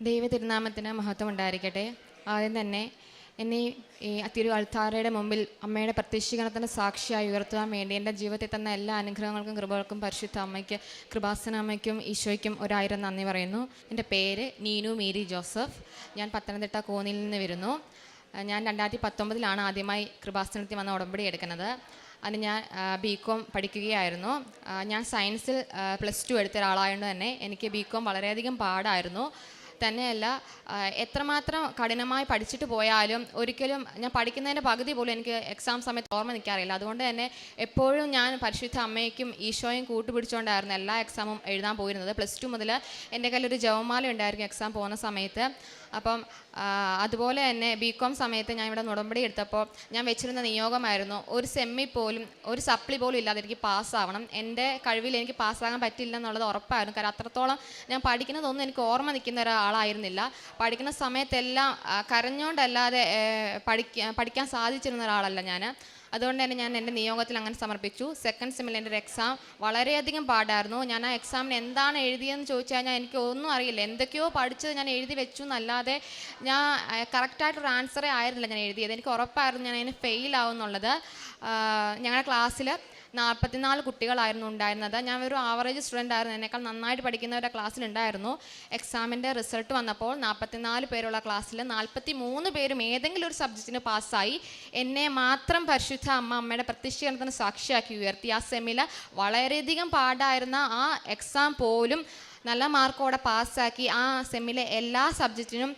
ദൈവ തിരുനാമത്തിന് മഹത്വം ഉണ്ടായിരിക്കട്ടെ. ആദ്യം തന്നെ എന്നെ ഈ തിരു അൾത്താരയുടെ മുമ്പിൽ അമ്മയുടെ പ്രത്യക്ഷീകരണത്തിന് സാക്ഷിയായി ഉയർത്തുവാൻ വേണ്ടി എൻ്റെ ജീവിതത്തിൽ തന്ന എല്ലാ അനുഗ്രഹങ്ങൾക്കും കൃപകൾക്കും പരിശുദ്ധ അമ്മയ്ക്ക്, കൃപാസന അമ്മയ്ക്കും ഈശോയ്ക്കും 1000 നന്ദി പറയുന്നു. എൻ്റെ പേര് നീനു മേരി ജോസഫ്. ഞാൻ പത്തനംതിട്ട കോന്നിയിൽ നിന്ന് വരുന്നു. ഞാൻ 2019 ആദ്യമായി കൃപാസനത്തിൽ വന്ന ഉടമ്പടി എടുക്കുന്നത്. അതിന് ഞാൻ ബികോം പഠിക്കുകയായിരുന്നു. ഞാൻ സയൻസിൽ +2 എടുത്ത ഒരാളായതുകൊണ്ട് തന്നെ എനിക്ക് ബികോം വളരെയധികം പാടായിരുന്നു. തന്നെയല്ല, എത്രമാത്രം കഠിനമായി പഠിച്ചിട്ട് പോയാലും ഒരിക്കലും ഞാൻ പഠിക്കുന്നതിൻ്റെ പകുതി പോലും എനിക്ക് എക്സാം സമയത്ത് ഓർമ്മ നിൽക്കാറില്ല. അതുകൊണ്ട് തന്നെ എപ്പോഴും ഞാൻ പരിശുദ്ധ അമ്മയ്ക്കും ഈശോയും കൂട്ടുപിടിച്ചുകൊണ്ടായിരുന്നു എല്ലാ എക്സാമും എഴുതാൻ പോയിരുന്നത്. +2 മുതൽ എൻ്റെ കയ്യിലൊരു ജപമാല ഉണ്ടായിരിക്കും എക്സാം പോകുന്ന സമയത്ത്. അപ്പം അതുപോലെ തന്നെ ബികോം സമയത്ത് ഞാൻ ഇവിടെ ഉടമ്പടി എടുത്തപ്പോൾ ഞാൻ വെച്ചിരുന്ന നിയോഗമായിരുന്നു, ഒരു സെമ്മി പോലും ഒരു സപ്ലി പോലും ഇല്ലാതെ എനിക്ക് പാസ്സാവണം. എൻ്റെ കഴിവിൽ എനിക്ക് പാസ്സാകാൻ പറ്റില്ല എന്നുള്ളത് ഉറപ്പായിരുന്നു. കാരണം അത്രത്തോളം ഞാൻ പഠിക്കുന്നതൊന്നും എനിക്ക് ഓർമ്മ നിൽക്കുന്ന ഒരാളായിരുന്നില്ല. പഠിക്കുന്ന സമയത്തെല്ലാം കരഞ്ഞുകൊണ്ടല്ലാതെ പഠിക്കാൻ സാധിച്ചിരുന്ന ഒരാളല്ല ഞാൻ. അതുകൊണ്ട് തന്നെ ഞാൻ എൻ്റെ നിയോഗത്തിൽ അങ്ങനെ സമർപ്പിച്ചു. സെക്കൻഡ് സെമ്മിൽ എൻ്റെ ഒരു എക്സാം വളരെയധികം പാടായിരുന്നു. ഞാൻ ആ എക്സാമിന് എന്താണ് എഴുതിയതെന്ന് ചോദിച്ചു കഴിഞ്ഞാൽ എനിക്ക് ഒന്നും അറിയില്ല. എന്തൊക്കെയോ പഠിച്ചത് ഞാൻ എഴുതി വെച്ചു എന്നല്ലാതെ ഞാൻ കറക്റ്റായിട്ടൊരു ആൻസറേ ആയിരുന്നില്ല ഞാൻ എഴുതിയത്. എനിക്ക് ഉറപ്പായിരുന്നു ഞാൻ അതിന് ഫെയിലാവും എന്നുള്ളത്. ഞങ്ങളുടെ ക്ലാസ്സിൽ 44 കുട്ടികളായിരുന്നു ഉണ്ടായിരുന്നത്. ഞാൻ ഒരു ആവറേജ് സ്റ്റുഡൻ്റ് ആയിരുന്നു. എന്നേക്കാൾ നന്നായിട്ട് പഠിക്കുന്നവരുടെ ക്ലാസ്സിലുണ്ടായിരുന്നു. എക്സാമിൻ്റെ റിസൾട്ട് വന്നപ്പോൾ 44 പേരുള്ള ക്ലാസ്സിൽ 43 പേരും ഏതെങ്കിലും ഒരു സബ്ജക്റ്റിന് പാസ്സായി. എന്നെ മാത്രം പരിശുദ്ധ അമ്മയുടെ പ്രത്യക്ഷീകരണത്തിന് സാക്ഷിയാക്കി ഉയർത്തി. ആ സെമ്മിൽ വളരെയധികം പാടായിരുന്ന ആ എക്സാം പോലും നല്ല മാർക്കോടെ പാസ്സാക്കി. ആ സെമ്മിലെ എല്ലാ സബ്ജക്റ്റിനും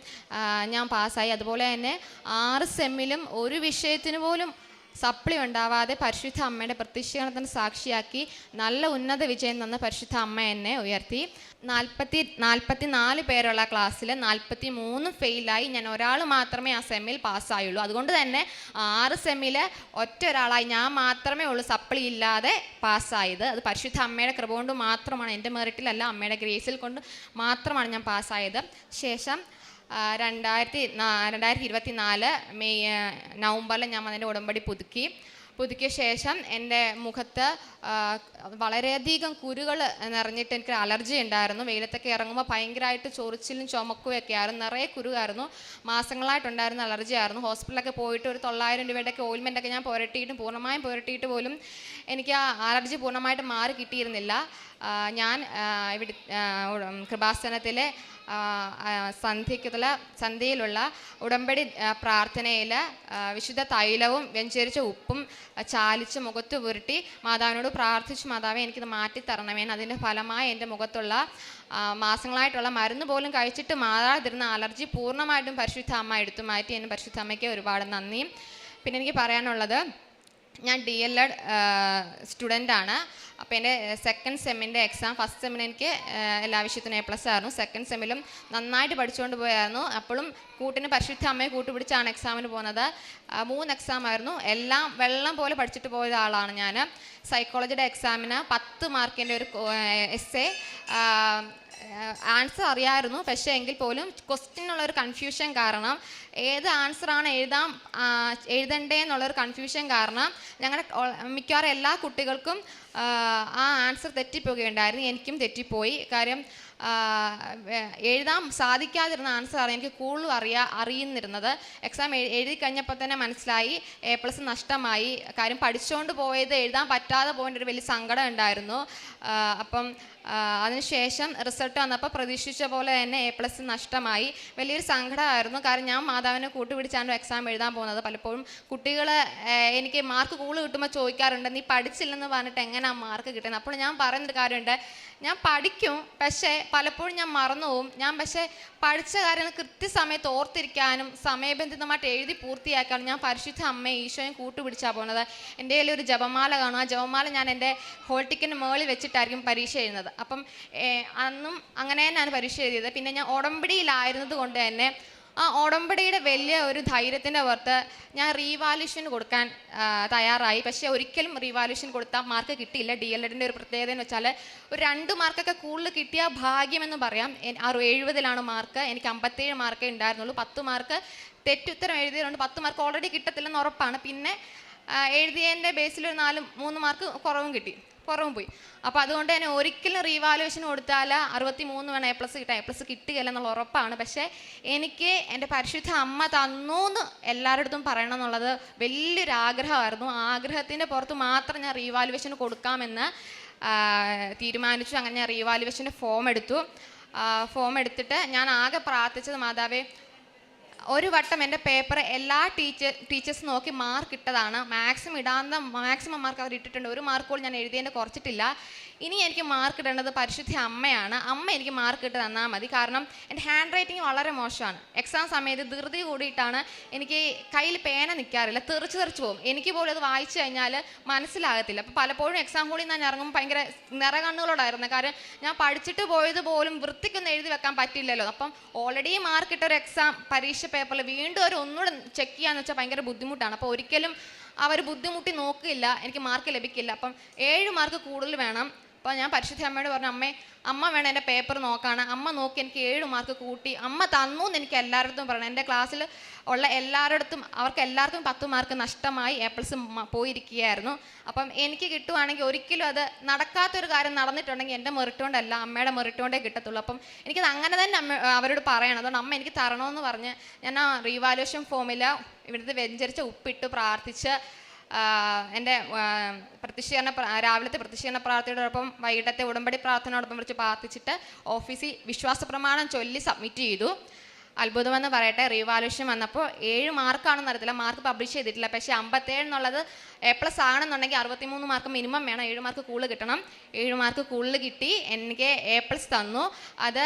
ഞാൻ പാസ്സായി. അതുപോലെ തന്നെ 6 സെമ്മിലും ഒരു വിഷയത്തിന് പോലും സപ്ലി ഉണ്ടാവാതെ പരിശുദ്ധ അമ്മയുടെ പ്രത്യക്ഷീകരണത്തിന് സാക്ഷിയാക്കി നല്ല ഉന്നത വിജയം തന്ന പരിശുദ്ധ അമ്മ എന്നെ ഉയർത്തി. 44 പേരുള്ള ക്ലാസ്സിൽ 43 ഫെയിലായി. ഞാൻ ഒരാൾ മാത്രമേ ആ സെമ്മിൽ പാസ്സായുള്ളൂ. അതുകൊണ്ട് തന്നെ 6 സെമ്മിൽ ഒറ്റ ഒരാളായി ഞാൻ മാത്രമേ ഉള്ളൂ സപ്ലി ഇല്ലാതെ പാസ്സായത്. അത് പരിശുദ്ധ അമ്മയുടെ കൃപ കൊണ്ട് മാത്രമാണ്, എൻ്റെ മെറിറ്റിലല്ല, അമ്മയുടെ ഗ്രേസിൽ കൊണ്ട് മാത്രമാണ് ഞാൻ പാസ്സായത്. ശേഷം 2024 നവംബറിൽ ഞാൻ അതിൻ്റെ ഉടമ്പടി പുതുക്കിയ ശേഷം എൻ്റെ മുഖത്ത് വളരെയധികം കുരുകൾ നിറഞ്ഞിട്ട് എനിക്ക് അലർജി ഉണ്ടായിരുന്നു. വെയിലത്തൊക്കെ ഇറങ്ങുമ്പോൾ ഭയങ്കരമായിട്ട് ചൊറിച്ചിലും ചുമക്കുകയൊക്കെ ആയിരുന്നു. നിറയെ കുരുവായിരുന്നു. മാസങ്ങളായിട്ടുണ്ടായിരുന്ന അലർജി ആയിരുന്നു. ഹോസ്പിറ്റലൊക്കെ പോയിട്ട് ഒരു 900 രൂപയുടെയൊക്കെ ഓയിൽമെൻറ്റൊക്കെ ഞാൻ പൂർണ്ണമായും പുരട്ടിയിട്ട് പോലും എനിക്ക് ആ അലർജി പൂർണ്ണമായിട്ട് മാറി കിട്ടിയിരുന്നില്ല. ഞാൻ ഇവിടെ കൃപാസനത്തിലെ സന്ധ്യയിലുള്ള ഉടമ്പടി പ്രാർത്ഥനയിൽ വിശുദ്ധ തൈലവും വെഞ്ചരിച്ച ഉപ്പും ചാലിച്ച് മുഖത്ത് പുരട്ടി മാതാവിനോട് പ്രാർത്ഥിച്ചു, മാതാവേ എനിക്കിത് മാറ്റിത്തരണമേ. അതിൻ്റെ ഫലമായി എൻ്റെ മുഖത്തുള്ള മാസങ്ങളായിട്ടുള്ള മരുന്ന് പോലും കഴിച്ചിട്ട് മാറാതിരുന്ന അലർജി പൂർണ്ണമായിട്ടും പരിശുദ്ധ അമ്മ എടുത്തു മാറ്റി. എൻ്റെ പരിശുദ്ധ അമ്മയ്ക്ക് ഒരുപാട് നന്ദി. പിന്നെ എനിക്ക് പറയാനുള്ളത്, ഞാൻ DLED സ്റ്റുഡൻ്റാണ്. അപ്പോൾ എൻ്റെ സെക്കൻഡ് സെമ്മിൻ്റെ എക്സാം, ഫസ്റ്റ് സെമ്മിന് എനിക്ക് എല്ലാ വിഷയത്തിനും A+ ആയിരുന്നു. സെക്കൻഡ് സെമ്മിലും നന്നായിട്ട് പഠിച്ചുകൊണ്ട് പോയായിരുന്നു. അപ്പോഴും കൂട്ടിന് പരിശുദ്ധ അമ്മയെ കൂട്ടുപിടിച്ചാണ് എക്സാമിന് പോകുന്നത്. 3 എക്സാം ആയിരുന്നു. എല്ലാം വെള്ളം പോലെ പഠിച്ചിട്ട് പോയ ആളാണ് ഞാൻ. സൈക്കോളജിയുടെ എക്സാമിന് 10 മാർക്കിൻ്റെ ഒരു എസ്സേ ആൻസർ അറിയാമായിരുന്നു. പക്ഷേ എങ്കിൽ പോലും ക്വസ്റ്റ്യനുള്ളൊരു കൺഫ്യൂഷൻ കാരണം, ഏത് ആൻസറാണ് എഴുതണ്ടേ എന്നുള്ളൊരു കൺഫ്യൂഷൻ കാരണം ഞങ്ങളുടെ മിക്കവാറും എല്ലാ കുട്ടികൾക്കും ആ ആൻസർ തെറ്റിപ്പോവുകയുണ്ടായിരുന്നു. എനിക്കും തെറ്റിപ്പോയി. കാര്യം എഴുതാൻ സാധിക്കാതിരുന്ന ആൻസറാണ് എനിക്ക് കൂടുതലും അറിയുന്നിരുന്നത്. എക്സാം എഴുതി കഴിഞ്ഞപ്പോൾ തന്നെ മനസ്സിലായി A+ നഷ്ടമായി. കാര്യം പഠിച്ചുകൊണ്ട് പോയത് എഴുതാൻ പറ്റാതെ പോകേണ്ട ഒരു വലിയ സങ്കടം ഉണ്ടായിരുന്നു. അപ്പം അതിനുശേഷം റിസൾട്ട് വന്നപ്പോൾ പ്രതീക്ഷിച്ച പോലെ തന്നെ A+ നഷ്ടമായി. വലിയൊരു സങ്കടമായിരുന്നു. കാരണം ഞാൻ മാതാവിനെ കൂട്ടുപിടിച്ചാണ് എക്സാം എഴുതാൻ പോകുന്നത്. പലപ്പോഴും കുട്ടികൾ എനിക്ക് മാർക്ക് കൂടുതൽ കിട്ടുമ്പോൾ ചോദിക്കാറുണ്ട്, നീ പഠിച്ചില്ലെന്ന് പറഞ്ഞിട്ട് എങ്ങനെയാണ് മാർക്ക് കിട്ടുന്നത്? അപ്പോൾ ഞാൻ പറയുന്നൊരു കാര്യമുണ്ട്, ഞാൻ പഠിക്കും, പക്ഷേ പലപ്പോഴും ഞാൻ മറന്നുപോകും. പക്ഷേ പഠിച്ച കാര്യങ്ങൾ കൃത്യസമയത്ത് ഓർത്തിരിക്കാനും സമയബന്ധിതമായിട്ട് എഴുതി പൂർത്തിയാക്കാനും ഞാൻ പരിശുദ്ധ അമ്മയും ഈശോയും കൂട്ടുപിടിച്ചാണ് പോകുന്നത്. എൻ്റെ കയ്യിൽ ഒരു ജപമാല കാണും. ആ ജപമാല ഞാൻ എൻ്റെ ഹോൾ ടിക്കറ്റിന് മുകളിൽ വെച്ചിട്ടായിരിക്കും പരീക്ഷ എഴുതുന്നത്. അപ്പം അന്നും അങ്ങനെ തന്നെയാണ് പരീക്ഷ എഴുതിയത്. പിന്നെ ഞാൻ ഉടമ്പടിയിലായിരുന്നത് കൊണ്ട് തന്നെ ആ ഉടമ്പടിയുടെ വലിയ ഒരു ധൈര്യത്തിൻ്റെ പുറത്ത് ഞാൻ റീവാല്യൂഷൻ കൊടുക്കാൻ തയ്യാറായി. പക്ഷേ ഒരിക്കലും റീവാല്യൂഷൻ കൊടുത്താൽ മാർക്ക് കിട്ടിയില്ല. DLEDൻ്റെ ഒരു പ്രത്യേകത എന്ന് വെച്ചാൽ ഒരു 2 മാർക്കൊക്കെ കൂടുതൽ കിട്ടിയ ഭാഗ്യമെന്ന് പറയാം. 70 മാർക്ക്, എനിക്ക് 57 മാർക്കേ ഉണ്ടായിരുന്നുള്ളൂ. 10 മാർക്ക് തെറ്റുത്തരം എഴുതിയതുകൊണ്ട് 10 മാർക്ക് ഓൾറെഡി കിട്ടത്തില്ലെന്ന് ഉറപ്പാണ്. പിന്നെ എഴുതിയതിൻ്റെ ബേസിൽ ഒരു 3 മാർക്ക് കുറവും കിട്ടി. പുറവും പോയി. അപ്പോൾ അതുകൊണ്ട് തന്നെ ഒരിക്കലും റീവാലുവേഷൻ കൊടുത്താൽ 63 വേണം A+ കിട്ടാൻ. A+ കിട്ടുകയില്ല എന്നുള്ള ഉറപ്പാണ്. പക്ഷേ എനിക്ക് എൻ്റെ പരിശുദ്ധ അമ്മ തന്നു എന്ന് എല്ലാവരുടെ അടുത്തും പറയണം എന്നുള്ളത് വലിയൊരു ആഗ്രഹമായിരുന്നു. ആ ആഗ്രഹത്തിൻ്റെ പുറത്ത് മാത്രം ഞാൻ റീവാലുവേഷൻ കൊടുക്കാമെന്ന് തീരുമാനിച്ചു. അങ്ങനെ ഞാൻ റീവാലുവേഷൻ്റെ ഫോം എടുത്തു. ഫോം എടുത്തിട്ട് ഞാൻ ആകെ പ്രാർത്ഥിച്ചത്, മാതാവേ, ഒരു വട്ടം എൻ്റെ പേപ്പർ എല്ലാ ടീച്ചേഴ്സ് നോക്കി മാർക്ക് ഇട്ടതാണ്. മാക്സിമം മാർക്ക് അവർ ഇട്ടിട്ടുണ്ട്. ഒരു മാർക്ക് പോലും ഞാൻ എഴുതിയതിൻ്റെ കുറച്ചിട്ടില്ല. ഇനി എനിക്ക് മാർക്ക് ഇടേണ്ടത് പരിശുദ്ധ അമ്മയാണ്. അമ്മ എനിക്ക് മാർക്ക് ഇട്ട് തന്നാൽ മതി. കാരണം എൻ്റെ ഹാൻഡ് റൈറ്റിംഗ് വളരെ മോശമാണ്. എക്സാം സമയത്ത് ധൃതി കൂടിയിട്ടാണ്. എനിക്ക് കയ്യിൽ പേന നിൽക്കാറില്ല, തെറിച്ച് പോകും. എനിക്ക് പോലും അത് വായിച്ചു കഴിഞ്ഞാൽ മനസ്സിലാകത്തില്ല. അപ്പോൾ പലപ്പോഴും എക്സാം ഹോളിൽ നിന്ന് ഞാൻ ഇറങ്ങുമ്പോൾ ഭയങ്കര നിറകണ്ണുകളോടായിരുന്നു. കാരണം ഞാൻ പഠിച്ചിട്ട് പോയത് പോലും വൃത്തിക്കൊന്നും എഴുതി വെക്കാൻ പറ്റില്ലല്ലോ. അപ്പം ഓൾറെഡി മാർക്ക് ഇട്ട ഒരു എക്സാം പരീക്ഷ പേപ്പറിൽ വീണ്ടും ഒന്നുകൂടെ ചെക്ക് ചെയ്യാന്ന് വെച്ചാൽ ഭയങ്കര ബുദ്ധിമുട്ടാണ്. അപ്പോൾ ഒരിക്കലും അവർ ബുദ്ധിമുട്ടി നോക്കില്ല, എനിക്ക് മാർക്ക് ലഭിക്കില്ല. അപ്പം 7 മാർക്ക് കൂടുതൽ വേണം. അപ്പോൾ ഞാൻ പരിശുദ്ധ അമ്മയോട് പറഞ്ഞു, അമ്മ വേണം എൻ്റെ പേപ്പർ നോക്കാണ്. അമ്മ നോക്കി എനിക്ക് 7 മാർക്ക് കൂട്ടി. അമ്മ തന്നു എന്ന് എനിക്ക് എല്ലാവരുടെ പറയണം. എൻ്റെ ക്ലാസ്സിൽ ഉള്ള അവർക്ക് എല്ലാവർക്കും 10 മാർക്ക് നഷ്ടമായി. A+ പോയിരിക്കുകയായിരുന്നു. അപ്പം എനിക്ക് കിട്ടുവാണെങ്കിൽ ഒരിക്കലും അത് നടക്കാത്തൊരു കാര്യം നടന്നിട്ടുണ്ടെങ്കിൽ എൻ്റെ മെറിറ്റ് കൊണ്ടല്ല, അമ്മയുടെ മെറിറ്റ് കൊണ്ടേ കിട്ടത്തുള്ളൂ. അപ്പം എനിക്കത് അങ്ങനെ തന്നെ അവരോട് പറയണം. അതുകൊണ്ട് അമ്മ എനിക്ക് തരണമെന്ന് പറഞ്ഞ് ഞാൻ ആ റീവാലുവേഷൻ ഫോമിൽ ഇവിടുത്തെ വെഞ്ചരിച്ച ഉപ്പിട്ട് പ്രാർത്ഥിച്ച് എൻ്റെ രാവിലത്തെ പ്രതിഷ്ഠീകരണ പ്രാർത്ഥനയോടൊപ്പം വൈകിട്ടത്തെ ഉടമ്പടി പ്രാർത്ഥനയോടൊപ്പം വിളിച്ച് പ്രാർത്ഥിച്ചിട്ട് ഓഫീസിൽ വിശ്വാസ പ്രമാണം ചൊല്ലി സബ്മിറ്റ് ചെയ്തു. അത്ഭുതമെന്ന് പറയട്ടെ, റീവാലുവേഷൻ വന്നപ്പോൾ 7 മാർക്കാണെന്ന് അറിയത്തില്ല, മാർക്ക് പബ്ലിഷ് ചെയ്തിട്ടില്ല. പക്ഷേ 57 എന്നുള്ളത് A+ ആണെന്നുണ്ടെങ്കിൽ 63 മാർക്ക് മിനിമം വേണം. 7 മാർക്ക് കൂടുതൽ കിട്ടണം. 7 മാർക്ക് കൂടുതൽ കിട്ടി. എനിക്ക് A+ തന്നു. അത്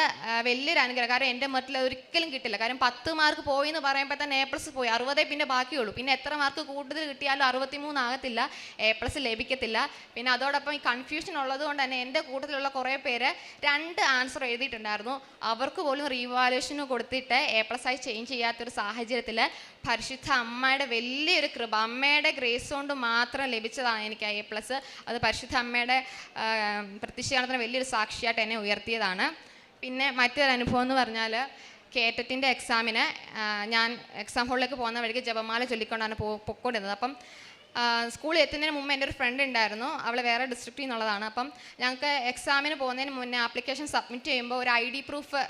വലിയൊരു അനുഗ്രഹം. കാരണം എൻ്റെ മെറിറ്റിൽ ഒരിക്കലും കിട്ടില്ല. കാരണം 10 മാർക്ക് പോയി എന്ന് പറയുമ്പോൾ തന്നെ A+ പോയി, 60 പിന്നെ ബാക്കിയുള്ളൂ. പിന്നെ എത്ര മാർക്ക് കൂടുതൽ കിട്ടിയാലും 63 ആകത്തില്ല, A+ ലഭിക്കത്തില്ല. പിന്നെ അതോടൊപ്പം ഈ കൺഫ്യൂഷൻ ഉള്ളത് കൊണ്ട് തന്നെ എൻ്റെ കൂട്ടത്തിലുള്ള കുറേ പേര് 2 ആൻസർ എഴുതിയിട്ടുണ്ടായിരുന്നു. അവർക്ക് പോലും റീവാലുവേഷന് കൊടുത്തിട്ട് A+ ആയി ചേഞ്ച് ചെയ്യാത്തൊരു സാഹചര്യത്തിൽ പരിശുദ്ധ അമ്മയുടെ വലിയൊരു കൃപ, അമ്മയുടെ ഗ്രേസ് കൊണ്ട് മാത്രം ലഭിച്ചതാണ് എനിക്ക് A+. അത് പരിശുദ്ധ അമ്മയുടെ പ്രതിഷ്ഠീകരണത്തിന് വലിയൊരു സാക്ഷിയായിട്ട് എന്നെ ഉയർത്തിയതാണ്. പിന്നെ മറ്റൊരു അനുഭവം എന്ന് പറഞ്ഞാൽ, കേറ്ററ്റിൻ്റെ എക്സാമിന് ഞാൻ എക്സാം ഹോളിലേക്ക് പോകുന്ന വഴിക്ക് ജപമാല ചൊല്ലിക്കൊണ്ടാണ് പൊക്കോണ്ടിരുന്നത്. അപ്പം സ്കൂളിൽ എത്തുന്നതിന് മുമ്പ് എൻ്റെ ഒരു ഫ്രണ്ട് ഉണ്ടായിരുന്നു. അവൾ വേറെ ഡിസ്ട്രിക്റ്റിൽ നിന്നുള്ളതാണ്. അപ്പം ഞങ്ങൾക്ക് എക്സാമിന് പോകുന്നതിന് മുന്നേ ആപ്ലിക്കേഷൻ സബ്മിറ്റ് ചെയ്യുമ്പോൾ ഒരു ID പ്രൂഫ്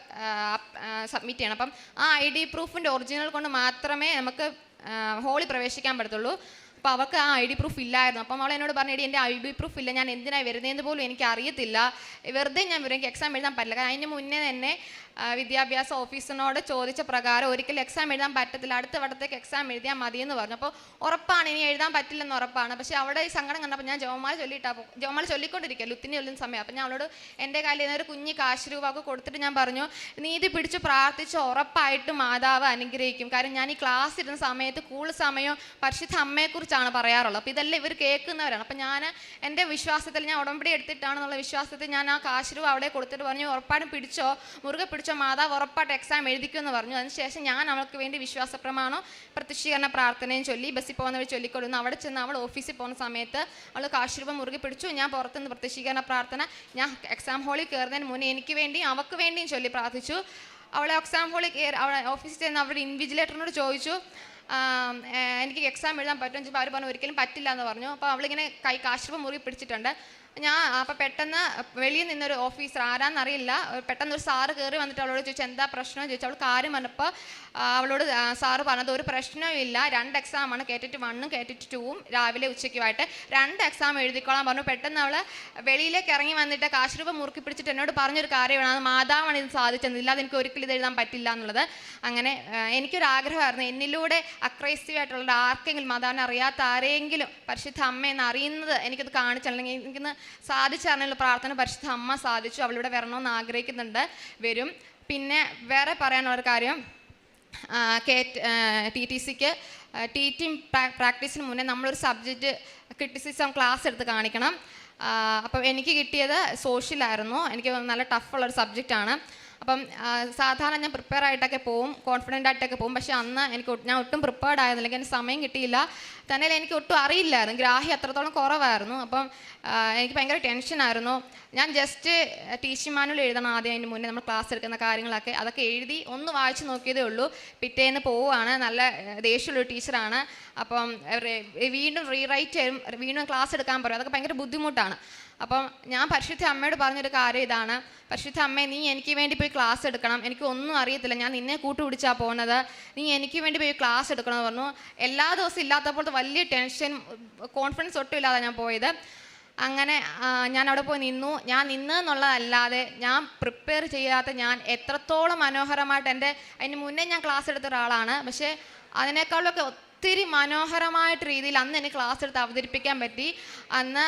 സബ്മിറ്റ് ചെയ്യണം. അപ്പം ആ ID പ്രൂഫിൻ്റെ ഒറിജിനൽ കൊണ്ട് മാത്രമേ നമുക്ക് ഹോളിൽ പ്രവേശിക്കാൻ പറ്റത്തുള്ളൂ. അപ്പോൾ അവൾക്ക് ആ ID പ്രൂഫ് ഇല്ലായിരുന്നു. അപ്പം അവൾ എന്നോട് പറഞ്ഞു, എൻ്റെ ID പ്രൂഫ് ഇല്ല, ഞാൻ എന്തിനാണ് വരുന്നതെന്ന് പോലും എനിക്ക് അറിയത്തില്ല, വെറുതെ ഞാൻ വരും, എനിക്ക് എക്സാം എഴുതാൻ പറ്റില്ല. കാരണം അതിന് മുന്നേ തന്നെ വിദ്യാഭ്യാസ ഓഫീസറിനോട് ചോദിച്ച പ്രകാരം ഒരിക്കലും എക്സാം എഴുതാൻ പറ്റത്തില്ല, അടുത്ത വട്ടത്തേക്ക് എക്സാം എഴുതിയാൽ മതിയെന്ന് പറഞ്ഞു. അപ്പോൾ ഉറപ്പാണ് ഇനി എഴുതാൻ പറ്റില്ലെന്ന് ഉറപ്പാണ്. പക്ഷേ അവിടെ ഈ സങ്കടം കണ്ടപ്പോൾ ഞാൻ ജപമാല ചൊല്ലിക്കൊണ്ടിരിക്കുക, ലുത്തിന് ചൊല്ലുന്ന സമയം. അപ്പം ഞാൻ അവളോട് എൻ്റെ കയ്യിൽ ഒരു കുഞ്ഞ് കാശ് രൂപയൊക്കെ കൊടുത്തിട്ട് ഞാൻ പറഞ്ഞു, നീ ഇത് പിടിച്ച് പ്രാർത്ഥിച്ച് ഉറപ്പായിട്ടും മാതാവ് അനുഗ്രഹിക്കും. കാരണം ഞാൻ ഈ ക്ലാസ് ഇരുന്ന സമയത്ത് കൂടുതൽ സമയം പരിശുദ്ധ അമ്മയെക്കുറിച്ചാണ് പറയാറുള്ളത്. അപ്പോൾ ഇതെല്ലാം ഇവർ കേൾക്കുന്നവരാണ്. അപ്പം ഞാൻ എൻ്റെ വിശ്വാസത്തിൽ, ഞാൻ ഉടമ്പടി എടുത്തിട്ടാണെന്നുള്ള വിശ്വാസത്തിൽ ഞാൻ ആ കാശ് രൂപ അവിടെ കൊടുത്തിട്ട് പറഞ്ഞു, ഉറപ്പായിട്ടും മുറുകെ പിടിച്ചോ, മാതാവ് ഉറപ്പായിട്ട് എക്സാം എഴുതിക്കുമെന്ന് പറഞ്ഞു. അതിനുശേഷം ഞാൻ അവൾക്ക് വേണ്ടി വിശ്വാസ പ്രമാണവും പ്രതിഷ്ഠീകരണ പ്രാർത്ഥനയും ചൊല്ലി ബസ്സിൽ പോകുന്നവർ ചൊല്ലിക്കൊടുന്നു. അവിടെ ചെന്ന് അവൾ ഓഫീസിൽ പോകുന്ന സമയത്ത് അവൾ കാശ് രൂപ മുറുകെ പിടിച്ചു. ഞാൻ പുറത്തുനിന്ന് പ്രതിഷ്ഠീകരണ പ്രാർത്ഥന, ഞാൻ എക്സാം ഹോളിൽ കയറുന്നതിന് മുന്നേ എനിക്ക് വേണ്ടിയും അവൾക്ക് വേണ്ടിയും ചൊല്ലി പ്രാർത്ഥിച്ചു. അവളെ എക്സാം ഹോളിൽ അവളെ ഓഫീസിൽ ചെന്ന് അവരുടെ ഇൻവിജിലേറ്ററിനോട് ചോദിച്ചു, എനിക്ക് എക്സാം എഴുതാൻ പറ്റുമെന്ന് ചോദിച്ചപ്പോൾ അവർ പറഞ്ഞു ഒരിക്കലും പറ്റില്ല എന്ന് പറഞ്ഞു. അപ്പോൾ അവളിങ്ങനെ കാശ് രൂപ മുറുകെ പിടിച്ചിട്ടുണ്ട്. അപ്പോൾ പെട്ടെന്ന് വെളിയിൽ നിന്നൊരു ഓഫീസർ, ആരാന്നറിയില്ല, പെട്ടെന്ന് ഒരു സാറ് കയറി വന്നിട്ട് അവളോട് ചോദിച്ചു എന്താ പ്രശ്നം ചോദിച്ചു. അവൾ കാര്യം പറഞ്ഞപ്പോൾ അവളോട് സാറ് പറഞ്ഞത് ഒരു പ്രശ്നവും ഇല്ല, 2 എക്സാമാണ്, കേറ്ററ്റ് 1ഉം കേറ്ററ്റ് 2ഉം രാവിലെ ഉച്ചയ്ക്കുമായിട്ട് 2 എക്സാം എഴുതിക്കോളാൻ പറഞ്ഞു. പെട്ടെന്ന് അവൾ വെളിയിലേക്ക് ഇറങ്ങി വന്നിട്ട് കാശ് രൂപ മുറുക്കി പിടിച്ചിട്ട് എന്നോട് പറഞ്ഞൊരു കാര്യമാണ്, അത് മാതാവാണ് ഇത് സാധിച്ചത്, ഇല്ലാതെ എനിക്ക് ഒരിക്കലും ഇത് എഴുതാൻ പറ്റില്ല എന്നുള്ളത്. അങ്ങനെ എനിക്കൊരാഗ്രഹമായിരുന്നു, എന്നിലൂടെ അക്രൈസ്തീവായിട്ടുള്ള ആർക്കെങ്കിലും, മാതാവിനെ അറിയാത്ത ആരെങ്കിലും പരിശുദ്ധ അമ്മയെന്ന് അറിയുന്നത് എനിക്കത് കാണിച്ചല്ലെങ്കിൽ എനിക്കിന്ന് സാധിച്ചറിഞ്ഞുള്ള പ്രാർത്ഥന പരിശുദ്ധ അമ്മ സാധിച്ചു. അവളിവിടെ വരണമെന്ന് ആഗ്രഹിക്കുന്നുണ്ട്, വരും. പിന്നെ വേറെ പറയാനുള്ളൊരു കാര്യം, TTCക്ക് ടീച്ചിങ് പ്രാക്ടീസിന് മുന്നേ നമ്മളൊരു സബ്ജക്റ്റ് ക്രിറ്റിസിസം ക്ലാസ് എടുത്ത് കാണിക്കണം. അപ്പോൾ എനിക്ക് കിട്ടിയത് സോഷ്യലായിരുന്നു. എനിക്ക് നല്ല ടഫുള്ളൊരു സബ്ജക്റ്റാണ്. അപ്പം സാധാരണ ഞാൻ പ്രിപ്പയർ ആയിട്ടൊക്കെ പോവും, കോൺഫിഡൻ്റ് ആയിട്ടൊക്കെ പോവും. പക്ഷേ അന്ന് ഞാൻ ഒട്ടും പ്രിപ്പയർഡ് ആയിരുന്നില്ല, എനിക്ക് സമയം കിട്ടിയില്ല. തന്നെ എനിക്ക് ഒട്ടും അറിയില്ലായിരുന്നു, ഗ്രാഹ്യം അത്രത്തോളം കുറവായിരുന്നു. അപ്പം എനിക്ക് ഭയങ്കര ടെൻഷനായിരുന്നു. ഞാൻ ജസ്റ്റ് ടീച്ചിങ് മാനുവൽ എഴുതണം ആദ്യം, അതിന് മുന്നേ നമ്മൾ ക്ലാസ് എടുക്കുന്ന കാര്യങ്ങളൊക്കെ അതൊക്കെ എഴുതി ഒന്ന് വായിച്ച് നോക്കിയതേ ഉള്ളൂ. പിറ്റേന്ന് പോവുകയാണ്, നല്ല ദേഷ്യമുള്ളൊരു ടീച്ചറാണ്. അപ്പം വീണ്ടും റീറൈറ്റ് ചെയ്യും, വീണ്ടും ക്ലാസ് എടുക്കാൻ പറയും. അതൊക്കെ ഭയങ്കര ബുദ്ധിമുട്ടാണ്. അപ്പം ഞാൻ പരിശുദ്ധ അമ്മയോട് പറഞ്ഞൊരു കാര്യം ഇതാണ്: പരിശുദ്ധ അമ്മേ, നീ എനിക്ക് വേണ്ടി പോയി ക്ലാസ് എടുക്കണം, എനിക്ക് ഒന്നും അറിയത്തില്ല, ഞാൻ നിന്നെ കൂട്ടുപിടിച്ചാണ് പോകുന്നത്, നീ എനിക്ക് വേണ്ടി പോയി ക്ലാസ് എടുക്കണമെന്ന് പറഞ്ഞു. എല്ലാ ദിവസവും ഇല്ലാത്തപ്പോഴത്തെ വലിയ ടെൻഷൻ, കോൺഫിഡൻസ് ഒട്ടും ഇല്ലാതെ ഞാൻ പോയത്. അങ്ങനെ ഞാൻ അവിടെ പോയി നിന്നു. ഞാൻ നിന്നെന്നുള്ളതല്ലാതെ ഞാൻ പ്രിപ്പയർ ചെയ്യാത്ത, ഞാൻ എത്രത്തോളം മനോഹരമായിട്ട് അതിന് മുന്നേ ഞാൻ ക്ലാസ് എടുത്ത ഒരാളാണ്, പക്ഷേ അതിനേക്കാളൊക്കെ ഒത്തിരി മനോഹരമായിട്ട് രീതിയിൽ അന്ന് എനിക്ക് ക്ലാസ് എടുത്ത് അവതരിപ്പിക്കാൻ പറ്റി. അന്ന്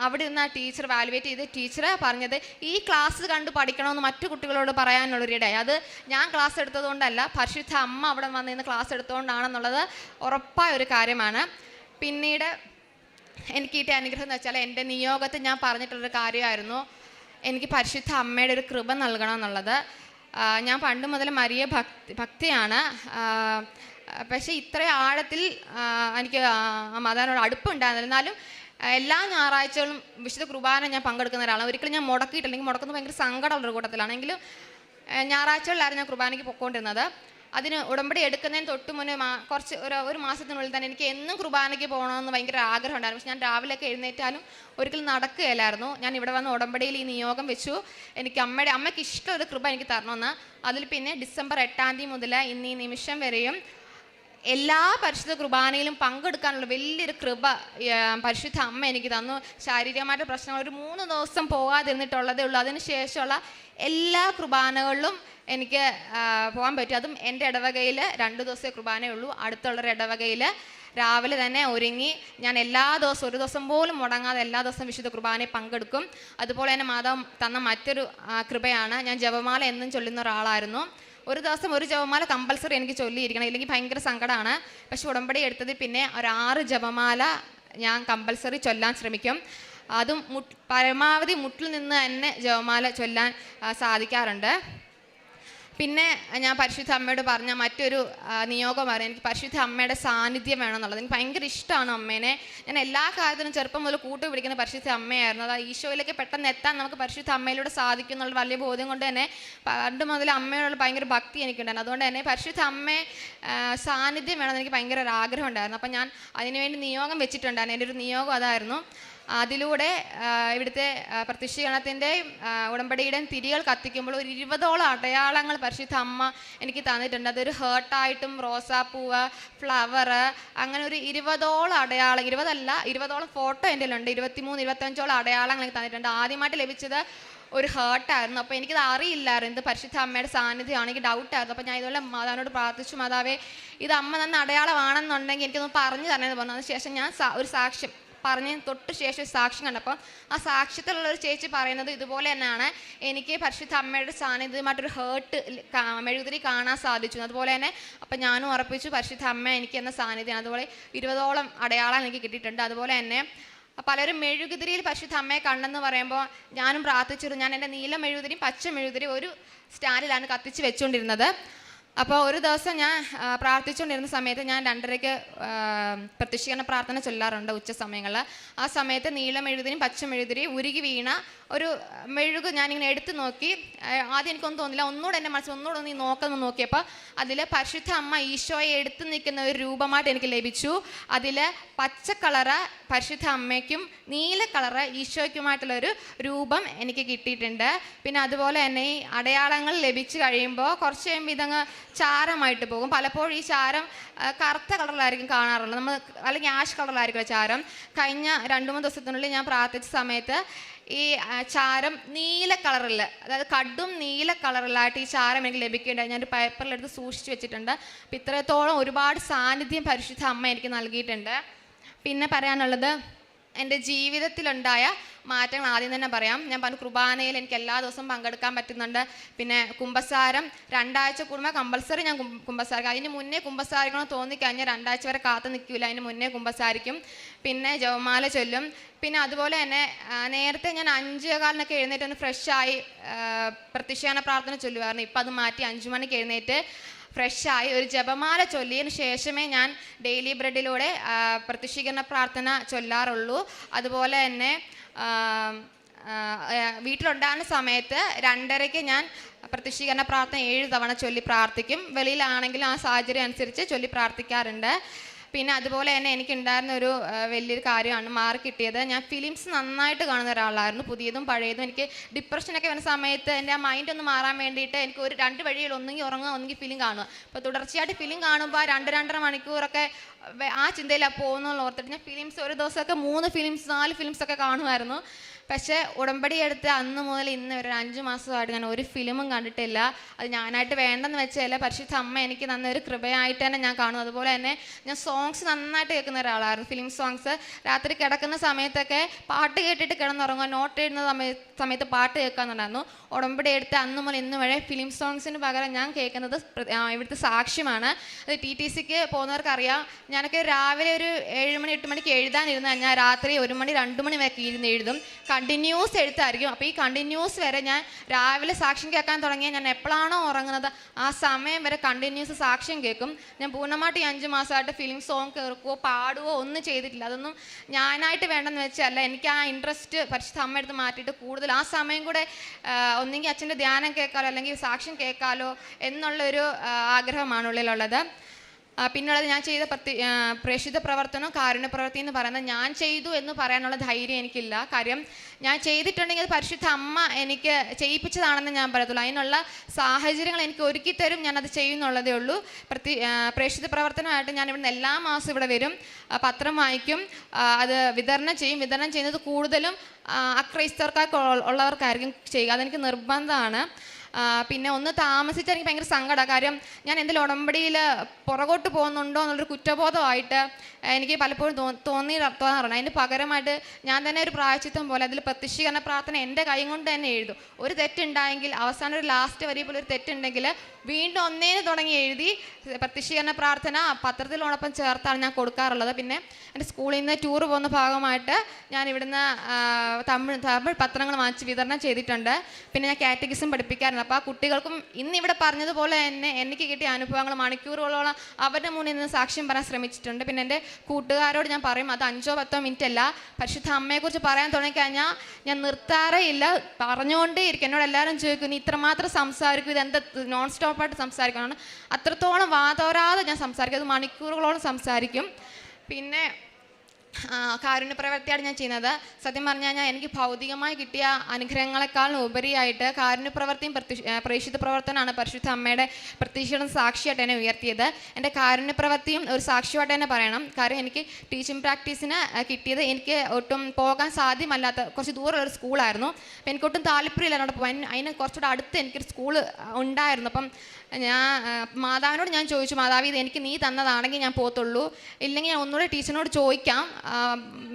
അവിടെ നിന്ന് ആ ടീച്ചർ വാലുവേറ്റ് ചെയ്ത് ടീച്ചർ പറഞ്ഞത്, ഈ ക്ലാസ് കണ്ട് പഠിക്കണമെന്ന് മറ്റു കുട്ടികളോട് പറയാനുള്ളൊരിടയായി. അത് ഞാൻ ക്ലാസ് എടുത്തതുകൊണ്ടല്ല, പരിശുദ്ധ അമ്മ അവിടെ വന്ന് നിന്ന് ക്ലാസ് എടുത്തുകൊണ്ടാണെന്നുള്ളത് ഉറപ്പായ ഒരു കാര്യമാണ്. പിന്നീട് എനിക്ക് കിട്ടിയ അനുഗ്രഹം എന്ന് വെച്ചാൽ, എൻ്റെ നിയോഗത്തിൽ ഞാൻ പറഞ്ഞിട്ടുള്ളൊരു കാര്യമായിരുന്നു, എനിക്ക് പരിശുദ്ധ അമ്മയുടെ ഒരു കൃപ നൽകണം എന്നുള്ളത്. ഞാൻ പണ്ട് മുതൽ മരിയ ഭക്തിയാണ്, പക്ഷേ ഇത്ര ആഴത്തിൽ എനിക്ക് മാതാവിനോട് അടുപ്പുണ്ടായിരുന്നില്ല. എന്നാലും എല്ലാ ഞായറാഴ്ചകളും വിശുദ്ധ കുർബാന ഞാൻ പങ്കെടുക്കുന്ന ഒരാളാണ്. ഒരിക്കലും ഞാൻ മുടക്കിയിട്ടില്ലെങ്കിൽ, മുടക്കുന്നത് ഭയങ്കര സങ്കടമുള്ളൊരു കൂട്ടത്തിലാണെങ്കിലും ഞായറാഴ്ചകളിലായിരുന്നു ഞാൻ കുർബാനയ്ക്ക് പൊയ്ക്കൊണ്ടിരുന്നത്. അതിന് ഉടമ്പടി എടുക്കുന്നതിന് തൊട്ട് മുന്നേ ഒരു മാസത്തിനുള്ളിൽ തന്നെ എനിക്ക് എന്നും കുർബാനയ്ക്ക് പോകണമെന്ന് ഭയങ്കര ആഗ്രഹം ഉണ്ടായിരുന്നു. പക്ഷെ ഞാൻ രാവിലെയൊക്കെ എഴുന്നേറ്റാലും ഒരിക്കലും നടക്കുകയില്ലായിരുന്നു. ഞാൻ ഇവിടെ വന്ന് ഉടമ്പടിയിൽ ഈ നിയോഗം വെച്ചു, എനിക്ക് അമ്മയ്ക്ക് ഇഷ്ടമൊരു കൃപ എനിക്ക് തരണമെന്ന്. അതിൽ പിന്നെ ഡിസംബർ 8-ാം തീയതി മുതൽ ഇന്ന് ഈ നിമിഷം വരെയും എല്ലാ പരിശുദ്ധ കുർബാനയിലും പങ്കെടുക്കാനുള്ള വലിയൊരു കൃപ പരിശുദ്ധ അമ്മ എനിക്ക് തന്നു. ശാരീരികമായിട്ട് പ്രശ്നങ്ങൾ ഒരു 3 ദിവസം പോകാതിരുന്നിട്ടുള്ളതേ ഉള്ളൂ. അതിന് ശേഷമുള്ള എല്ലാ കുർബാനകളിലും എനിക്ക് പോകാൻ പറ്റും. അതും എൻ്റെ ഇടവകയിൽ 2 ദിവസമേ കുർബാനയുള്ളൂ. അടുത്തുള്ളൊരു ഇടവകയിൽ രാവിലെ തന്നെ ഒരുങ്ങി ഞാൻ എല്ലാ ദിവസവും, ഒരു ദിവസം പോലും മുടങ്ങാതെ എല്ലാ ദിവസവും വിശുദ്ധ കുർബാനയിൽ പങ്കെടുക്കും. അതുപോലെ തന്നെ മാതാവ് തന്ന മറ്റൊരു കൃപയാണ്, ഞാൻ ജപമാല എന്നും ചൊല്ലുന്ന ഒരാളായിരുന്നു. ഒരു ദിവസം ഒരു ജപമാല കമ്പൽസറി എനിക്ക് ചൊല്ലിയിരിക്കണം, ഇല്ലെങ്കിൽ ഭയങ്കര സങ്കടമാണ്. പക്ഷെ ഉടമ്പടി എടുത്തതിൽ പിന്നെ ഒരു 6 ജപമാല ഞാൻ കമ്പൽസറി ചൊല്ലാൻ ശ്രമിക്കും. അതും പരമാവധി മുട്ടിൽ നിന്ന് തന്നെ ജപമാല ചൊല്ലാൻ സാധിക്കാറുണ്ട്. പിന്നെ ഞാൻ പരിശുദ്ധ അമ്മയോട് പറഞ്ഞ മറ്റൊരു നിയോഗമാണ്, എനിക്ക് പരിശുദ്ധ അമ്മയുടെ സാന്നിധ്യം വേണമെന്നുള്ളത്. എനിക്ക് ഭയങ്കര ഇഷ്ടമാണ് അമ്മേനെ. ഞാൻ എല്ലാ കാര്യത്തിനും ചെറുപ്പം മുതൽ കൂട്ടുപിടിക്കുന്ന പരിശുദ്ധ അമ്മയായിരുന്നു. അത് ഈശോയിലേക്ക് പെട്ടെന്ന് എത്താൻ നമുക്ക് പരിശുദ്ധ അമ്മയിലൂടെ സാധിക്കും എന്നുള്ള വലിയ ബോധ്യം കൊണ്ട് തന്നെ പണ്ട് മുതൽ അമ്മയോടുള്ള ഭയങ്കര ഭക്തി എനിക്കുണ്ടായിരുന്നു. അതുകൊണ്ട് തന്നെ പരിശുദ്ധ അമ്മയെ സാന്നിധ്യം വേണമെന്ന് എനിക്ക് ഭയങ്കര ഒരു ആഗ്രഹം ഉണ്ടായിരുന്നു. അപ്പം ഞാൻ അതിനുവേണ്ടി നിയോഗം വെച്ചിട്ടുണ്ടായിരുന്നു. എൻ്റെ ഒരു നിയോഗം അതായിരുന്നു. അതിലൂടെ ഇവിടുത്തെ പ്രത്യക്ഷീകരണത്തിൻ്റെയും ഉടമ്പടിയുടെയും തിരികൾ കത്തിക്കുമ്പോൾ ഒരു 20ഓളം അടയാളങ്ങൾ പരിശുദ്ധ അമ്മ എനിക്ക് തന്നിട്ടുണ്ട്. അതൊരു ഹേർട്ടായിട്ടും റോസാപ്പൂവ്, ഫ്ലവർ, അങ്ങനെ ഒരു 20ഓളം അടയാളം, 20ഓളം ഫോട്ടോ എൻ്റെ കയ്യിലുണ്ട്. 23-25ഓളം അടയാളങ്ങൾ എനിക്ക് തന്നിട്ടുണ്ട്. ആദ്യമായിട്ട് ലഭിച്ചത് ഒരു ഹേർട്ടായിരുന്നു. അപ്പോൾ എനിക്കത് അറിയില്ലായിരുന്നു, ഇത് പരിശുദ്ധ അമ്മയുടെ സാന്നിധ്യമാണ്, എനിക്ക് ഡൗട്ടായിരുന്നു. അപ്പോൾ ഞാൻ ഇതുപോലെ മാതാവിനോട് പ്രാർത്ഥിച്ചു, മാതാവേ ഇത് അമ്മ തന്ന അടയാളമാണെന്നുണ്ടെങ്കിൽ എനിക്കൊന്ന് പറഞ്ഞു തരണമെന്ന് പറഞ്ഞു. അതിനുശേഷം ഞാൻ ഒരു സാക്ഷ്യം പറഞ്ഞ് തൊട്ട് ശേഷം സാക്ഷ്യം കണ്ടപ്പോൾ ആ സാക്ഷ്യത്തിലുള്ളൊരു ചേച്ചി പറയുന്നത് ഇതുപോലെ തന്നെയാണ്, എനിക്ക് പരിശുദ്ധ അമ്മയുടെ സാന്നിധ്യമായിട്ടൊരു ഹേർട്ട് മെഴുകുതിരി കാണാൻ സാധിച്ചു. അതുപോലെ തന്നെ അപ്പം ഞാനും ഉറപ്പിച്ചു പരിശുദ്ധ അമ്മ എനിക്ക് എന്ന സാന്നിധ്യം. അതുപോലെ 20ഓളം അടയാളം എനിക്ക് കിട്ടിയിട്ടുണ്ട്. അതുപോലെ തന്നെ പലരും മെഴുകുതിരിയിൽ പരിശുദ്ധ അമ്മയെ കണ്ടെന്ന് പറയുമ്പോൾ ഞാനും പ്രാർത്ഥിച്ചിരുന്നു. ഞാൻ എൻ്റെ നീല മെഴുകുതിരിയും പച്ച മെഴുകുതിരി ഒരു സ്റ്റാൻഡിലാണ് കത്തിച്ച് വെച്ചുകൊണ്ടിരുന്നത്. അപ്പോൾ ഒരു ദിവസം ഞാൻ പ്രാർത്ഥിച്ചുകൊണ്ടിരുന്ന സമയത്ത് ഞാൻ 2:30-ക്ക് പ്രത്യക്ഷീകരണ പ്രാർത്ഥന ചൊല്ലാറുണ്ട് ഉച്ച സമയങ്ങളിൽ. ആ സമയത്ത് നീല മെഴുകുതിരിയും പച്ച മെഴുകുതിരിയും ഉരുകി വീണ ഒരു മെഴുക് ഞാനിങ്ങനെ എടുത്ത് നോക്കി. ആദ്യം എനിക്കൊന്നും തോന്നില്ല, ഒന്നുകൂടെ എൻ്റെ മനസ്സിൽ ഒന്നുകൂടെ നീ നോക്കുന്നു നോക്കിയപ്പോൾ അതിൽ പരിശുദ്ധ അമ്മ ഈശോയെ എടുത്ത് നിൽക്കുന്ന ഒരു രൂപമായിട്ട് എനിക്ക് ലഭിച്ചു. അതിൽ പച്ച കളറ് പരിശുദ്ധ അമ്മയ്ക്കും നീല കളറ് ഈശോയ്ക്കുമായിട്ടുള്ളൊരു രൂപം എനിക്ക് കിട്ടിയിട്ടുണ്ട്. പിന്നെ അതുപോലെ തന്നെ ഈ അടയാളങ്ങൾ ലഭിച്ചു കഴിയുമ്പോൾ കുറച്ച് കഴിയുമ്പോൾ ഇതങ്ങ് ചാരമായിട്ട് പോകും. പലപ്പോഴും ഈ ചാരം കറുത്ത കളറിലായിരിക്കും കാണാറുള്ളത്, നമ്മൾ അല്ലെങ്കിൽ ആഷ് കളറിലായിരിക്കും ചാരം. കഴിഞ്ഞ 2-3 ദിവസത്തിനുള്ളിൽ ഞാൻ പ്രാർത്ഥിച്ച സമയത്ത് ഈ ചാരം നീല കളറിൽ, അതായത് കടും നീല കളറിലായിട്ട് ഈ ചാരം എനിക്ക് ലഭിക്കേണ്ടത് ഞാനൊരു പേപ്പറിലെടുത്ത് സൂക്ഷിച്ച് വെച്ചിട്ടുണ്ട്. അപ്പം ഇത്രത്തോളം ഒരുപാട് സാന്നിധ്യം പരിശുദ്ധ അമ്മ എനിക്ക് നൽകിയിട്ടുണ്ട്. പിന്നെ പറയാനുള്ളത്, എൻ്റെ ജീവിതത്തിലുണ്ടായ മാറ്റങ്ങൾ ആദ്യം തന്നെ പറയാം. ഞാൻ പറഞ്ഞു, കുർബാനയിൽ എനിക്ക് എല്ലാ ദിവസവും പങ്കെടുക്കാൻ പറ്റുന്നുണ്ട്. പിന്നെ കുമ്പസാരം 2 ആഴ്ച കൂടുമ്പോൾ കമ്പൽസറി ഞാൻ കുമ്പസാരിക്കും. അതിന് മുന്നേ കുമ്പസാരിക്കണമെന്ന് തോന്നിക്കഴിഞ്ഞാൽ 2 ആഴ്ച വരെ കാത്തു നിൽക്കില്ല, അതിന് മുന്നേ കുമ്പസാരിക്കും. പിന്നെ ജപമാല ചൊല്ലും. പിന്നെ അതുപോലെ തന്നെ നേരത്തെ ഞാൻ 5:15 എഴുന്നേറ്റ് ഒന്ന് ഫ്രഷായി പ്രത്യക്ഷീകരണ പ്രാർത്ഥന ചൊല്ലുമായിരുന്നു. ഇപ്പം അത് മാറ്റി 5 മണിക്ക് എഴുന്നേറ്റ് ഫ്രഷായി ഒരു ജപമാല ചൊല്ലിയതിന് ശേഷമേ ഞാൻ ഡെയിലി ബ്രെഡിലൂടെ പ്രത്യക്ഷീകരണ പ്രാർത്ഥന ചൊല്ലാറുള്ളൂ. അതുപോലെ തന്നെ വീട്ടിലുണ്ടാകുന്ന സമയത്ത് 2:30 ഞാൻ പ്രത്യക്ഷീകരണ പ്രാർത്ഥന 7 തവണ ചൊല്ലി പ്രാർത്ഥിക്കും. വെളിയിലാണെങ്കിലും ആ സാഹചര്യം അനുസരിച്ച് ചൊല്ലി പ്രാർത്ഥിക്കാറുണ്ട്. പിന്നെ അതുപോലെ തന്നെ എനിക്കുണ്ടായിരുന്ന ഒരു വലിയൊരു കാര്യമാണ് മാർക്ക് കിട്ടിയത്. ഞാൻ ഫിലിംസ് നന്നായിട്ട് കാണുന്ന ഒരാളായിരുന്നു, പുതിയതും പഴയതും. എനിക്ക് ഡിപ്രഷനൊക്കെ വരുന്ന സമയത്ത് എൻ്റെ ആ മൈൻഡ് ഒന്ന് മാറാൻ വേണ്ടിയിട്ട് എനിക്ക് ഒരു 2 വഴിയിൽ, ഒന്നെങ്കിൽ ഉറങ്ങുക, ഒന്നെങ്കിൽ ഫിലിം കാണുക. അപ്പോൾ തുടർച്ചയായിട്ട് ഫിലിം കാണുമ്പോൾ 2-2.5 മണിക്കൂറൊക്കെ ആ ചിന്തയിലാണ് പോകുന്നതെന്ന് ഓർത്തിട്ട് ഞാൻ ഫിലിംസ് ഒരു ദിവസമൊക്കെ 3 ഫിലിംസ് 4 ഫിലിംസൊക്കെ കാണുമായിരുന്നു. പക്ഷേ ഉടമ്പടി എടുത്ത് അന്ന് മുതൽ ഇന്ന് വരെ 5 മാസമായിട്ട് ഞാൻ ഒരു ഫിലിമും കണ്ടിട്ടില്ല. അത് ഞാനായിട്ട് വേണ്ടെന്ന് വെച്ചല്ല, പരിശുദ്ധ അമ്മ എനിക്ക് നന്നൊരു കൃപയായിട്ട് തന്നെ ഞാൻ കാണുന്നു. അതുപോലെ തന്നെ ഞാൻ സോങ്സ് നന്നായിട്ട് കേൾക്കുന്ന ഒരാളായിരുന്നു, ഫിലിം സോങ്സ്. രാത്രി കിടക്കുന്ന സമയത്തൊക്കെ പാട്ട് കേട്ടിട്ട് കിടന്നുറങ്ങുക, നോട്ട് എഴുതുന്ന സമയത്ത് പാട്ട് കേൾക്കാന്നുണ്ടായിരുന്നു. ഉടമ്പടി എടുത്ത് അന്ന് മുതൽ ഇന്ന് വരെ ഫിലിം സോങ്സിന് പകരം ഞാൻ കേൾക്കുന്നത് ഇവിടുത്തെ സാക്ഷ്യമാണ്. അത് TTCക്ക് പോകുന്നവർക്കറിയാം, ഞാനൊക്കെ രാവിലെ ഒരു 7 മണി 8 മണിക്ക് എഴുതാനിരുന്ന് കഴിഞ്ഞാൽ രാത്രി 1 മണി 2 മണി വരെ ഇരുന്ന് എഴുതും. കണ്ടിന്യൂസ് എഴുത്തായിരിക്കും. അപ്പോൾ ഈ കണ്ടിന്യൂസ് വരെ ഞാൻ രാവിലെ സാക്ഷ്യം കേൾക്കാൻ തുടങ്ങിയാൽ ഞാൻ എപ്പോഴാണോ ഉറങ്ങുന്നത് ആ സമയം വരെ കണ്ടിന്യൂസ് സാക്ഷ്യം കേൾക്കും. ഞാൻ പൂർണ്ണമായിട്ട് ഈ 5 മാസമായിട്ട് ഫിലിം സോങ് കേൾക്കുകയോ പാടുകയോ ഒന്നും ചെയ്തിട്ടില്ല. അതൊന്നും ഞാനായിട്ട് വേണ്ടെന്ന് വെച്ചല്ല, എനിക്ക് ആ ഇൻട്രസ്റ്റ് പരിശുദ്ധ അമ്മ എടുത്ത് മാറ്റിയിട്ട് കൂടുതൽ ആ സമയം കൂടെ ഒന്നെങ്കിൽ അച്ഛൻ്റെ ധ്യാനം കേൾക്കാലോ അല്ലെങ്കിൽ സാക്ഷ്യം കേൾക്കാലോ എന്നുള്ളൊരു ആഗ്രഹമാണ് ഉള്ളിലുള്ളത്. പിന്നുള്ളത് ഞാൻ ചെയ്ത പ്രേക്ഷിത പ്രവർത്തനം കാരുണ്യ പ്രവൃത്തി എന്ന് പറയുന്നത് ഞാൻ ചെയ്തു എന്ന് പറയാനുള്ള ധൈര്യം എനിക്കില്ല. കാര്യം ഞാൻ ചെയ്തിട്ടുണ്ടെങ്കിൽ അത് പരിശുദ്ധ അമ്മ എനിക്ക് ചെയ്യിപ്പിച്ചതാണെന്ന് ഞാൻ പറയത്തുള്ളൂ. അതിനുള്ള സാഹചര്യങ്ങൾ എനിക്ക് ഒരുക്കി തരും, ഞാനത് ചെയ്യുന്നുള്ളതേ ഉള്ളൂ. പ്രേക്ഷിത പ്രവർത്തനമായിട്ട് ഞാൻ ഇവിടുന്ന് എല്ലാ മാസവും ഇവിടെ വരും, പത്രം വായിക്കും, അത് വിതരണം ചെയ്യും. വിതരണം ചെയ്യുന്നത് കൂടുതലും അക്രൈസ്തവർക്കാർക്ക് ഉള്ളവർക്കായിരിക്കും ചെയ്യുക, അതെനിക്ക് നിർബന്ധമാണ്. പിന്നെ ഒന്ന് താമസിച്ചാൽ എനിക്ക് ഭയങ്കര സങ്കടമാണ്. കാര്യം ഞാൻ എന്തെങ്കിലും ഉടമ്പടിയിൽ പുറകോട്ട് പോകുന്നുണ്ടോ എന്നുള്ളൊരു കുറ്റബോധമായിട്ട് എനിക്ക് പലപ്പോഴും തോന്നാറുണ്ട്. അതിന് പകരമായിട്ട് ഞാൻ തന്നെ ഒരു പ്രായശ്ചിത്തം പോലെ അതിൽ പ്രത്യക്ഷീകരണ പ്രാർത്ഥന എൻ്റെ കൈ കൊണ്ട് തന്നെ എഴുതും. ഒരു തെറ്റുണ്ടായെങ്കിൽ അവസാനം ഒരു ലാസ്റ്റ് വരി പോലെ ഒരു തെറ്റുണ്ടെങ്കിൽ വീണ്ടും ഒന്നേന്ന് തുടങ്ങി എഴുതി പ്രത്യക്ഷീകരണ പ്രാർത്ഥന പത്രത്തിലോടൊപ്പം ചേർത്താണ് ഞാൻ കൊടുക്കാറുള്ളത്. പിന്നെ എൻ്റെ സ്കൂളിൽ നിന്ന് ടൂർ പോകുന്ന ഭാഗമായിട്ട് ഞാൻ ഇവിടുന്ന് തമിഴ് പത്രങ്ങൾ വാങ്ങിച്ച് വിതരണം ചെയ്തിട്ടുണ്ട്. പിന്നെ ഞാൻ കാറ്റഗിസം പഠിപ്പിക്കാറുണ്ട്. അപ്പോൾ ആ കുട്ടികൾക്കും ഇന്നിവിടെ പറഞ്ഞതുപോലെ തന്നെ എനിക്ക് കിട്ടിയ അനുഭവങ്ങൾ മണിക്കൂറുകളോളം അവരുടെ മുന്നിൽ നിന്ന് സാക്ഷ്യം പറയാൻ ശ്രമിച്ചിട്ടുണ്ട്. പിന്നെ എൻ്റെ കൂട്ടുകാരോട് ഞാൻ പറയും, അത് 5-10 മിനിറ്റ് അല്ല, പരിശുദ്ധ അമ്മയെക്കുറിച്ച് പറയാൻ തുടങ്ങിക്കഴിഞ്ഞാൽ ഞാൻ നിർത്താറേ ഇല്ല, പറഞ്ഞുകൊണ്ടേ ഇരിക്കും. എന്നോട് എല്ലാവരും ചോദിക്കും, നീ ഇത്രമാത്രം സംസാരിക്കും, ഇതെന്താ നോൺ സ്റ്റോപ്പായിട്ട് സംസാരിക്കണം. അത്രത്തോളം വാതോരാതെ ഞാൻ സംസാരിക്കും, അത് മണിക്കൂറുകളോളം സംസാരിക്കും. പിന്നെ കാരുണ്യ പ്രവൃത്തിയാണ് ഞാൻ ചെയ്യുന്നത്. സത്യം പറഞ്ഞു കഴിഞ്ഞാൽ എനിക്ക് ഭൗതികമായി കിട്ടിയ അനുഗ്രഹങ്ങളെക്കാളും ഉപരിയായിട്ട് കാരുണ്യ പ്രവൃത്തിയും പ്രേക്ഷിത പ്രവർത്തനമാണ് പരിശുദ്ധ അമ്മയുടെ പ്രത്യക്ഷീകരണ സാക്ഷിയായിട്ട് എന്നെ ഉയർത്തിയത്. എൻ്റെ കാരുണ്യ പ്രവൃത്തിയും ഒരു സാക്ഷ്യമായിട്ട് തന്നെ പറയണം. കാര്യം എനിക്ക് ടീച്ചിങ് പ്രാക്ടീസിന് കിട്ടിയത് എനിക്ക് ഒട്ടും പോകാൻ സാധ്യമല്ലാത്ത കുറച്ച് ദൂരമുള്ളൊരു സ്കൂളായിരുന്നു. അപ്പം എനിക്കൊട്ടും താല്പര്യമില്ല അവിടെ പോകാൻ. അതിന് കുറച്ചുകൂടെ അടുത്ത് എനിക്കൊരു സ്കൂള് ഉണ്ടായിരുന്നു. അപ്പം മാതാവിനോട് ഞാൻ ചോദിച്ചു, മാതാവ് ഇത് എനിക്ക് നീ തന്നതാണെങ്കിൽ ഞാൻ പോകത്തുള്ളൂ, ഇല്ലെങ്കിൽ ഞാൻ ഒന്നുകൂടെ ടീച്ചറിനോട് ചോദിക്കാം,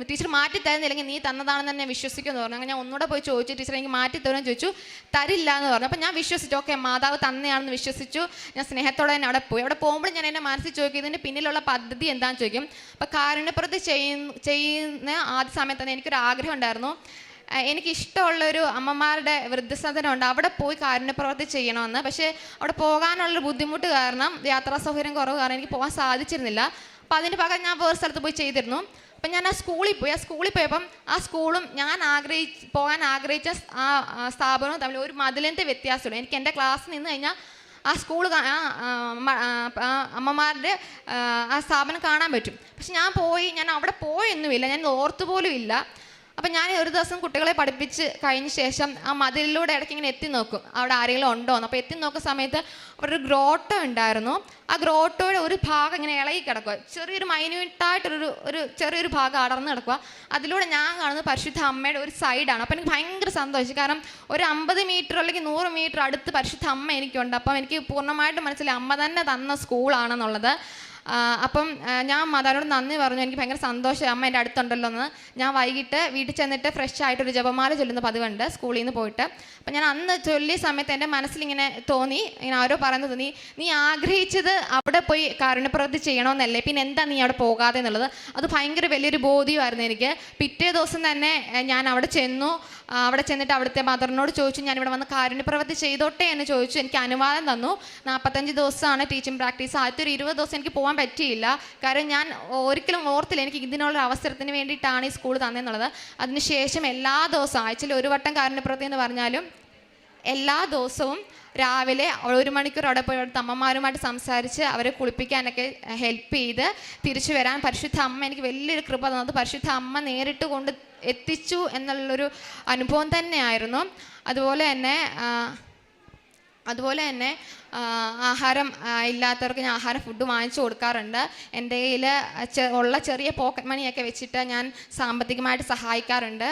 ടീച്ചർ മാറ്റി തരുന്നില്ലെങ്കിൽ നീ തന്നതാണെന്ന് തന്നെ വിശ്വസിക്കുമെന്ന് പറഞ്ഞു. അങ്ങനെ ഞാൻ ഒന്നുകൂടെ പോയി ചോദിച്ചു, ടീച്ചർ എനിക്ക് മാറ്റി തരുമെന്ന് ചോദിച്ചു, തരില്ല എന്ന് പറഞ്ഞു. അപ്പം ഞാൻ വിശ്വസിച്ചു, ഓക്കെ മാതാവ് തന്നെയാണെന്ന് വിശ്വസിച്ചു. ഞാൻ സ്നേഹത്തോടെ തന്നെ അവിടെ പോയി. അവിടെ പോകുമ്പോൾ ഞാൻ എൻ്റെ മനസ്സിൽ ചോദിക്കും, ഇതിൻ്റെ പിന്നിലുള്ള പദ്ധതി എന്താണെന്ന് ചോദിക്കും. അപ്പോൾ കാരുണ്യപ്രവൃത്തി ചെയ്യുന്ന ആദ്യ സമയത്ത് തന്നെ എനിക്കൊരു ആഗ്രഹം ഉണ്ടായിരുന്നു, എനിക്കിഷ്ടമുള്ളൊരു അമ്മമാരുടെ വൃദ്ധസദനമുണ്ട്, അവിടെ പോയി കാരുണ്യപ്രവൃത്തി ചെയ്യണമെന്ന്. പക്ഷേ അവിടെ പോകാനുള്ളൊരു ബുദ്ധിമുട്ട് കാരണം, യാത്രാ സൗകര്യം കുറവ് കാരണം എനിക്ക് പോകാൻ സാധിച്ചിരുന്നില്ല. അപ്പോൾ അതിന് പകരം ഞാൻ വേറെ സ്ഥലത്ത് പോയി ചെയ്തിരുന്നു. അപ്പം ഞാൻ ആ സ്കൂളിൽ പോയപ്പം ആ സ്കൂളും ഞാൻ പോകാൻ ആഗ്രഹിച്ച ആ സ്ഥാപനവും തമ്മിൽ ഒരു മതിലിൻ്റെ വ്യത്യാസമുള്ളൂ. എനിക്ക് എൻ്റെ ക്ലാസ്സിൽ നിന്ന് കഴിഞ്ഞാൽ ആ സ്കൂൾ അമ്മമാരുടെ ആ സ്ഥാപനം കാണാൻ പറ്റും. പക്ഷെ ഞാൻ അവിടെ പോയൊന്നുമില്ല, ഞാൻ ഓർത്തുപോലും ഇല്ല. അപ്പം ഞാൻ ഒരു ദിവസം കുട്ടികളെ പഠിപ്പിച്ച് കഴിഞ്ഞ ശേഷം ആ മതിലിലൂടെ ഇടയ്ക്ക് ഇങ്ങനെ എത്തി നോക്കും, അവിടെ ആരെങ്കിലും ഉണ്ടോയെന്ന്. അപ്പോൾ എത്തി നോക്കുന്ന സമയത്ത് അവിടെ ഒരു ഗ്രോട്ടോ ഉണ്ടായിരുന്നു. ആ ഗ്രോട്ടോയുടെ ഒരു ഭാഗം ഇങ്ങനെ ഇളകി കിടക്കുക, ചെറിയൊരു മൈന്യൂട്ടായിട്ടൊരു ചെറിയൊരു ഭാഗം അടർന്ന് കിടക്കുക. അതിലൂടെ ഞാൻ കാണുന്നത് പരിശുദ്ധ അമ്മയുടെ ഒരു സൈഡാണ്. അപ്പോൾ എനിക്ക് ഭയങ്കര സന്തോഷം. കാരണം ഒരു 50 മീറ്റർ അല്ലെങ്കിൽ 100 മീറ്റർ അടുത്ത് പരിശുദ്ധ അമ്മ എനിക്കുണ്ട്. അപ്പം എനിക്ക് പൂർണ്ണമായിട്ട് മനസ്സിലായി അമ്മ തന്നെ തന്ന സ്കൂളാണെന്നുള്ളത്. അപ്പം ഞാൻ മാതാവിനോട് നന്ദി പറഞ്ഞു. എനിക്ക് ഭയങ്കര സന്തോഷം അമ്മ എൻ്റെ അടുത്തുണ്ടല്ലോ എന്ന്. ഞാൻ വൈകിട്ട് വീട്ടിൽ ചെന്നിട്ട് ഫ്രഷ് ആയിട്ടൊരു ജപമാല ചൊല്ലുന്ന പതിവുണ്ട് സ്കൂളിൽ നിന്ന് പോയിട്ട്. അപ്പം ഞാൻ അന്ന് ചൊല്ലിയ സമയത്ത് എൻ്റെ മനസ്സിലിങ്ങനെ തോന്നി, ഇങ്ങനെ ആരോ പറയുന്നത് തോന്നി, നീ ആഗ്രഹിച്ചത് അവിടെ പോയി കാരുണ്യപ്രവൃത്തി ചെയ്യണമെന്നല്ലേ, പിന്നെ എന്താ നീ അവിടെ പോകാതെ എന്നുള്ളത്. അത് ഭയങ്കര വലിയൊരു ബോധ്യമായിരുന്നു എനിക്ക്. പിറ്റേ ദിവസം തന്നെ ഞാൻ അവിടെ ചെന്നു. അവിടെ ചെന്നിട്ട് അവിടുത്തെ മദറിനോട് ചോദിച്ചു, ഞാനിവിടെ വന്ന് കാരുണ്യപ്രവൃത്തി ചെയ്തോട്ടെ എന്ന് ചോദിച്ചു. എനിക്ക് അനുവാദം തന്നു. 45 ദിവസമാണ് ടീച്ചിങ് പ്രാക്ടീസ്. ആദ്യത്തെ ഒരു 20 ദിവസം എനിക്ക് പോകാൻ പറ്റിയില്ല. കാരണം ഞാൻ ഒരിക്കലും ഓർത്തില്ല എനിക്ക് ഇതിനുള്ള അവസരത്തിന് വേണ്ടിയിട്ടാണ് ഈ സ്കൂൾ തന്നെന്നുള്ളത്. അതിനുശേഷം എല്ലാ ദിവസവും, ആഴ്ചയിൽ ഒരു വട്ടം കാരുണ്യപ്രവൃത്തി എന്ന് പറഞ്ഞാലും എല്ലാ ദിവസവും രാവിലെ 1 മണിക്കൂർ അവിടെ പോയി അവിടുത്തെ അമ്മമാരുമായിട്ട് സംസാരിച്ച് അവരെ കുളിപ്പിക്കാനൊക്കെ ഹെൽപ്പ് ചെയ്ത് തിരിച്ചു വരാൻ പരിശുദ്ധ അമ്മ എനിക്ക് വലിയൊരു കൃപ തന്നത്. പരിശുദ്ധ അമ്മ നേരിട്ട് കൊണ്ട് എത്തിച്ചു എന്നുള്ളൊരു അനുഭവം തന്നെയായിരുന്നു. അതുപോലെ തന്നെ ആഹാരം ഇല്ലാത്തവർക്ക് ഞാൻ ആഹാരം ഫുഡ് വാങ്ങിച്ചു കൊടുക്കാറുണ്ട്. എൻ്റെ കയ്യിൽ ഉള്ള ചെറിയ പോക്കറ്റ് മണിയൊക്കെ വെച്ചിട്ട് ഞാൻ സാമ്പത്തികമായിട്ട് സഹായിക്കാറുണ്ട്.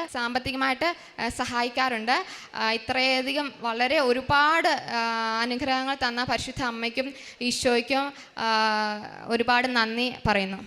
ഇത്രയധികം വളരെ ഒരുപാട് അനുഗ്രഹങ്ങൾ തന്ന പരിശുദ്ധ അമ്മയ്ക്കും ഈശോയ്ക്കും ഒരുപാട് നന്ദി പറയുന്നു.